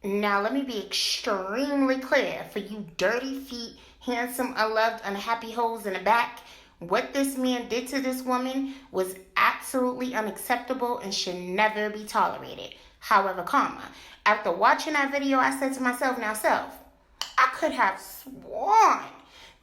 Now, let me be extremely clear for you dirty feet, handsome, unloved, unhappy hoes in the back. What this man did to this woman was absolutely unacceptable and should never be tolerated. However, after watching that video, I said to myself, now self, I could have sworn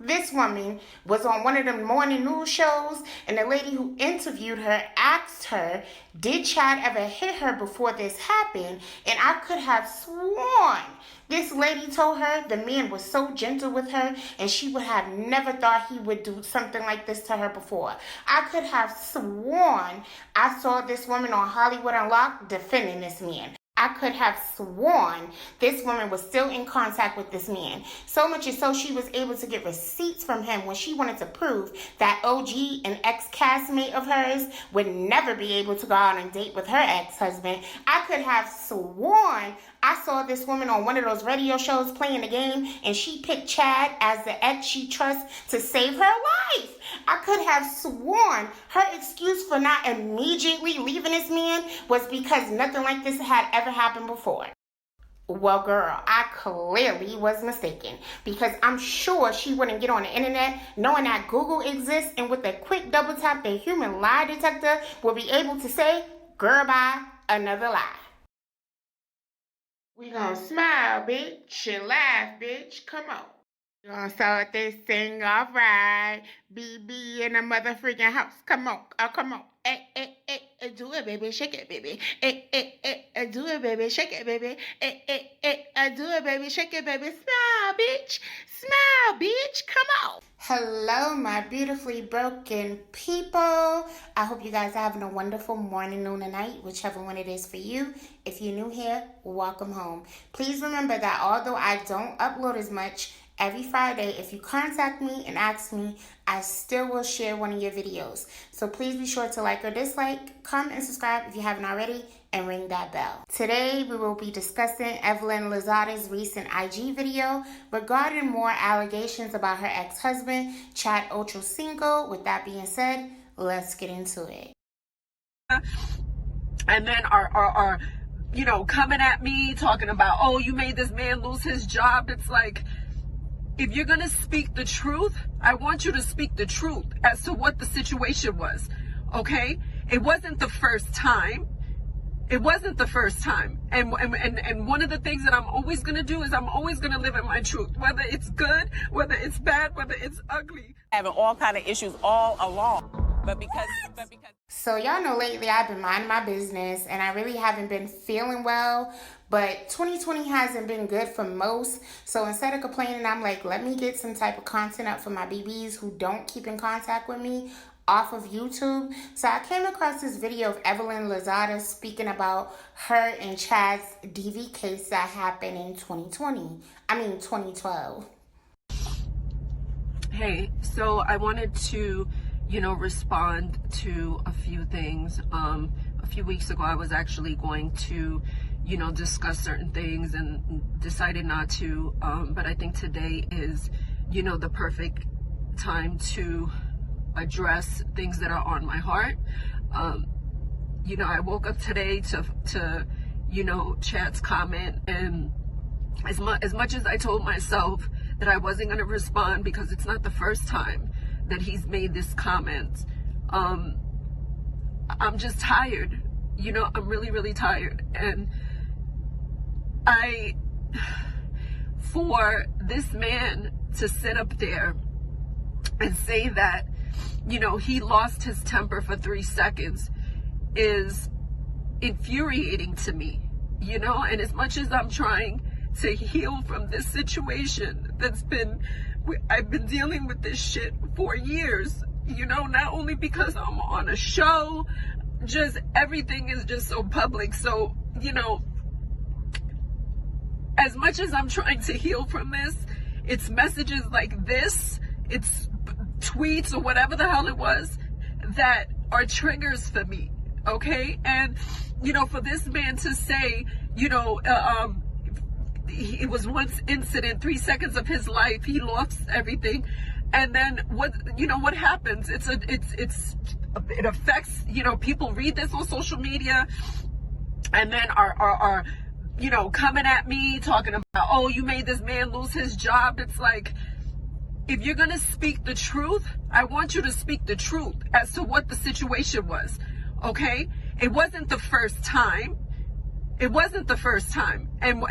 this woman was on one of the morning news shows, and the lady who interviewed her asked her, did Chad ever hit her before this happened? And I could have sworn this lady told her the man was so gentle with her and she would have never thought he would do something like this to her before. I could have sworn I saw this woman on Hollywood Unlocked defending this man. I could have sworn this woman was still in contact with this man. So much as so she was able to get receipts from him when she wanted to prove that OG, an ex-castmate of hers, would never be able to go out on a date with her ex-husband. I could have sworn I saw this woman on one of those radio shows playing the game and she picked Chad as the ex she trusts to save her life. I could have sworn her excuse for not immediately leaving this man was because nothing like this had ever happened before. Well, girl, I clearly was mistaken because I'm sure she wouldn't get on the internet knowing that Google exists and with a quick double tap, the human lie detector will be able to say, girl, bye, another lie. We gonna smile, bitch, and laugh, bitch. Come on. We gonna start this thing off right. BB in the motherfucking house. Come on. Oh, come on. Do it, baby. Shake it, baby. Do it, baby. Shake it, baby. Do it, baby. Shake it, baby. Smile, bitch. Smile, bitch. Come on. Hello, my beautifully broken people. I hope you guys are having a wonderful morning, noon, and night, whichever one it is for you. If you're new here, welcome home. Please remember that although I don't upload as much, every Friday, if you contact me and ask me, I still will share one of your videos. So please be sure to like or dislike, comment and subscribe if you haven't already, and ring that bell. Today, we will be discussing Evelyn Lozada's recent IG video regarding more allegations about her ex-husband, Chad Ochocinco. With that being said, let's get into it. And then are coming at me talking about, oh, you made this man lose his job. It's like, if you're going to speak the truth, I want you to speak the truth as to what the situation was, okay? It wasn't the first time. It wasn't the first time. And one of the things that I'm always going to do is I'm always going to live in my truth, whether it's good, whether it's bad, whether it's ugly. Having all kind of issues all along. But because So y'all know lately I've been minding my business and I really haven't been feeling well, but 2020 hasn't been good for most. So instead of complaining, I'm like, let me get some type of content up for my BBs who don't keep in contact with me off of YouTube. So I came across this video of Evelyn Lozada speaking about her and Chad's DV case that happened in 2012. Hey, so I wanted to respond to a few things. A few weeks ago, I was actually going to, discuss certain things and decided not to. But I think today is, the perfect time to address things that are on my heart. I woke up today to Chad's comment, and as much as I told myself that I wasn't going to respond because it's not the first time that he's made this comment, I'm just tired. I'm really, really tired. And for this man to sit up there and say that, he lost his temper for 3 seconds is infuriating to me, and as much as I'm trying to heal from this situation I've been dealing with this shit for years, not only because I'm on a show, just everything is just so public. So, as much as I'm trying to heal from this, it's messages like this, it's tweets or whatever the hell it was that are triggers for me, okay? And, for this man to say, it was one incident, 3 seconds of his life, he lost everything, and then what happens? It affects, people read this on social media, and then are you know, coming at me, talking about, oh, you made this man lose his job. It's like, if you're going to speak the truth, I want you to speak the truth as to what the situation was, okay? It wasn't the first time. It wasn't the first time. And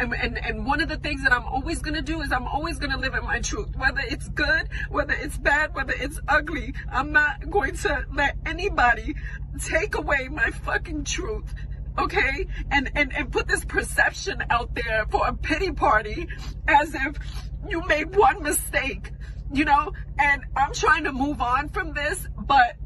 one of the things that I'm always going to do is I'm always going to live in my truth. Whether it's good, whether it's bad, whether it's ugly, I'm not going to let anybody take away my fucking truth. Okay? And put this perception out there for a pity party as if you made one mistake, you know? And I'm trying to move on from this, but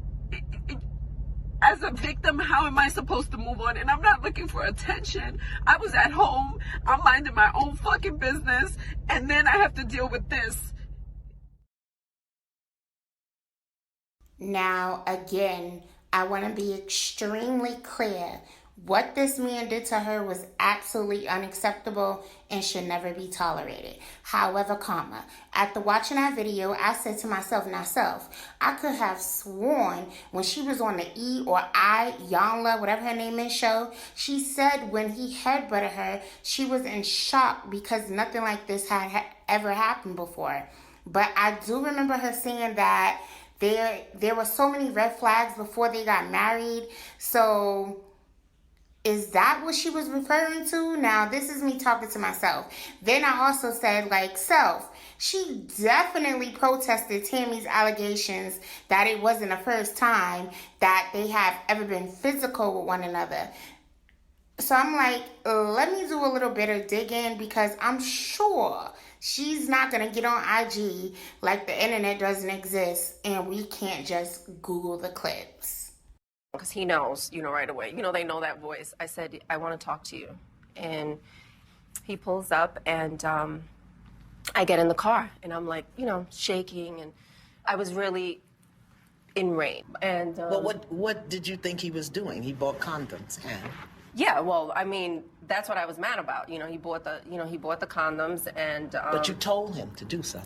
as a victim, how am I supposed to move on? And I'm not looking for attention. I was at home, I'm minding my own fucking business, and then I have to deal with this. Now, again, I want to be extremely clear. What this man did to her was absolutely unacceptable and should never be tolerated. However, after watching that video, I said to myself, I could have sworn when she was on the E or I, Yanla, whatever her name is, show, she said when he headbutted her, she was in shock because nothing like this had ever happened before. But I do remember her saying that there were so many red flags before they got married. So is that what she was referring to? Now, this is me talking to myself. Then I also said, she definitely protested Tammy's allegations that it wasn't the first time that they have ever been physical with one another. So I'm like, let me do a little bit of digging because I'm sure she's not going to get on IG like the internet doesn't exist and we can't just Google the clips. Because he knows, you know, right away. You know, they know that voice. I said, I want to talk to you. And he pulls up and I get in the car and I'm like, you know, shaking. And I was really enraged. And well, what did you think he was doing? He bought condoms and... Yeah, well, I mean, that's what I was mad about. You know, he bought the condoms and... but you told him to do so.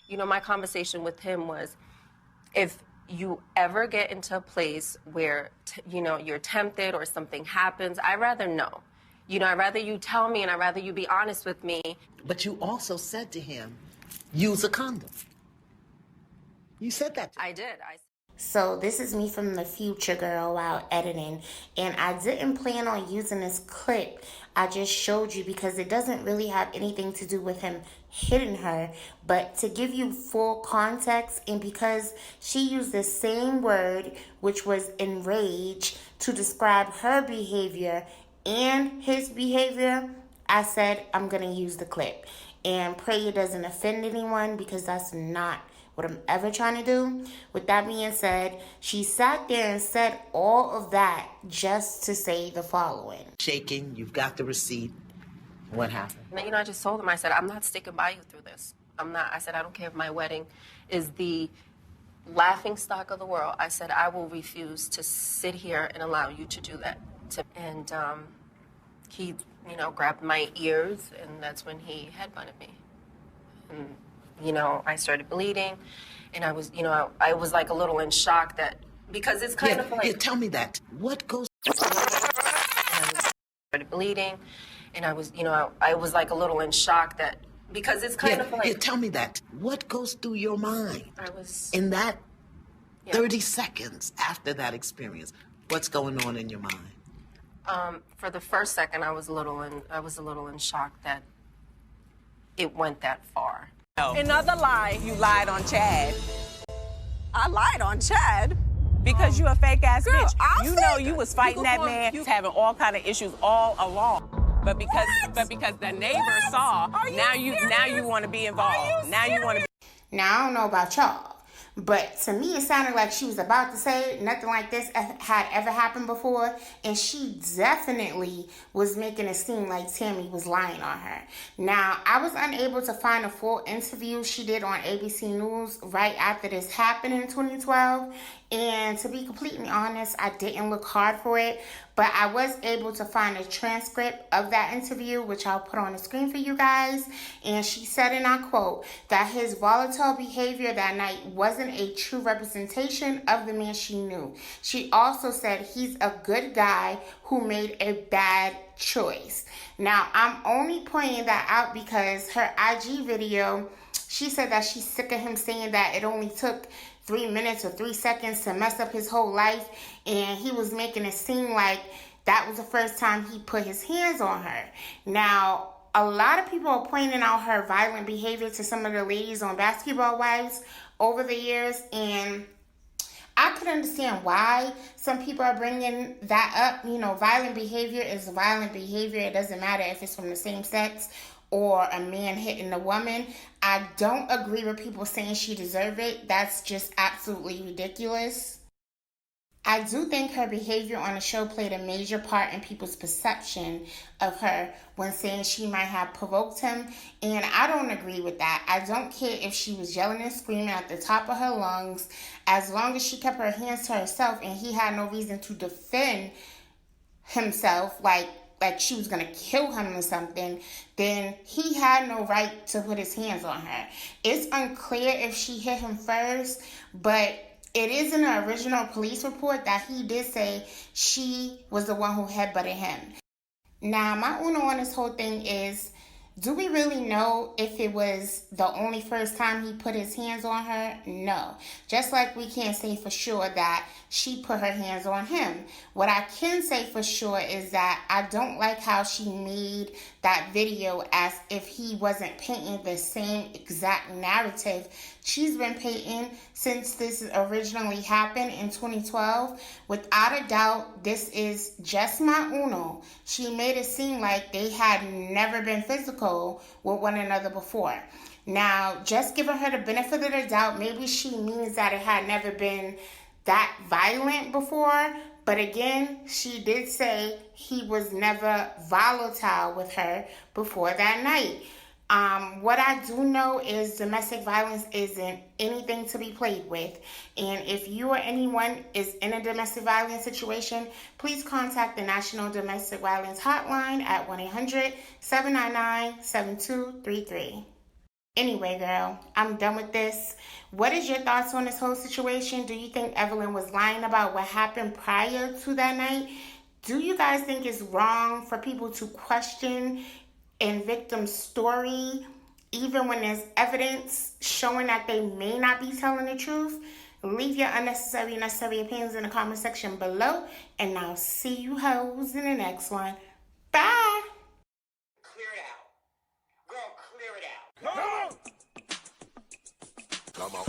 You know, my conversation with him was, if you ever get into a place where, you know, you're tempted or something happens, I'd rather know. You know, I'd rather you tell me and I'd rather you be honest with me. But you also said to him, use a condom. You said that to him. I did. So this is me from the future, girl, while editing. And I didn't plan on using this clip. I just showed you because it doesn't really have anything to do with him hitting her. But to give you full context, and because she used the same word, which was enrage, to describe her behavior and his behavior, I said I'm going to use the clip. And pray it doesn't offend anyone because that's not what I'm ever trying to do. With that being said, she sat there and said all of that just to say the following. Shaking, you've got the receipt. What happened? You know, I just told him, I said, I'm not sticking by you through this. I'm not. I said, I don't care if my wedding is the laughing stock of the world. I said, I will refuse to sit here and allow you to do that. And he, you know, grabbed my ears, and that's when he headbutted me. And you know, I started bleeding, and I was, you know, I was like a little in shock that, because it's kind of like... Yeah, tell me that. What goes... I started bleeding, and I was, you know, I was like a little in shock that, because it's kind of like... Yeah, tell me that. What goes through your mind? I was... In that 30 seconds after that experience, what's going on in your mind? For the first second, I was a little in shock that it went that far. Another lie, you lied on Chad. I lied on Chad? Because you a fake ass bitch. You know you was fighting that man. You was having all kind of issues all along. But because the neighbor saw, now you want to be involved. Now you want to be. Now I don't know about y'all, but to me it sounded like she was about to say nothing like this had ever happened before, and she definitely was making it seem like Tammy was lying on her. Now, I was unable to find a full interview she did on ABC News right after this happened in 2012, and to be completely honest, I didn't look hard for it, but I was able to find a transcript of that interview, which I'll put on the screen for you guys. And she said, and I quote, that his volatile behavior that night wasn't wasn't a true representation of the man she knew. She also said he's a good guy who made a bad choice. Now, I'm only pointing that out because her IG video, she said that she's sick of him saying that it only took 3 minutes or 3 seconds to mess up his whole life, and he was making it seem like that was the first time he put his hands on her. Now, a lot of people are pointing out her violent behavior to some of the ladies on Basketball Wives over the years, and I could understand why some people are bringing that up. You know, violent behavior is violent behavior. It doesn't matter if it's from the same sex or a man hitting a woman. I don't agree with people saying she deserved it. That's just absolutely ridiculous. I do think her behavior on the show played a major part in people's perception of her when saying she might have provoked him, and I don't agree with that. I don't care if she was yelling and screaming at the top of her lungs, as long as she kept her hands to herself and he had no reason to defend himself like she was going to kill him or something, then he had no right to put his hands on her. It's unclear if she hit him first, but it is in the original police report that he did say she was the one who headbutted him. Now, my uno on this whole thing is, do we really know if it was the only first time he put his hands on her? No. Just like we can't say for sure that she put her hands on him. What I can say for sure is that I don't like how she made that video as if he wasn't painting the same exact narrative she's been painting since this originally happened in 2012. Without a doubt, this is just my uno. She made it seem like they had never been physical with one another before. Now, just giving her the benefit of the doubt, maybe she means that it had never been that violent before. But again, she did say he was never volatile with her before that night. What I do know is domestic violence isn't anything to be played with. And if you or anyone is in a domestic violence situation, please contact the National Domestic Violence Hotline at 1-800-799-7233. Anyway, girl, I'm done with this. What is your thoughts on this whole situation? Do you think Evelyn was lying about what happened prior to that night? Do you guys think it's wrong for people to question a victim's story, even when there's evidence showing that they may not be telling the truth? Leave your unnecessary and necessary opinions in the comment section below, and I'll see you hoes in the next one. Bye! Clear it out. Girl, clear it out. Come on.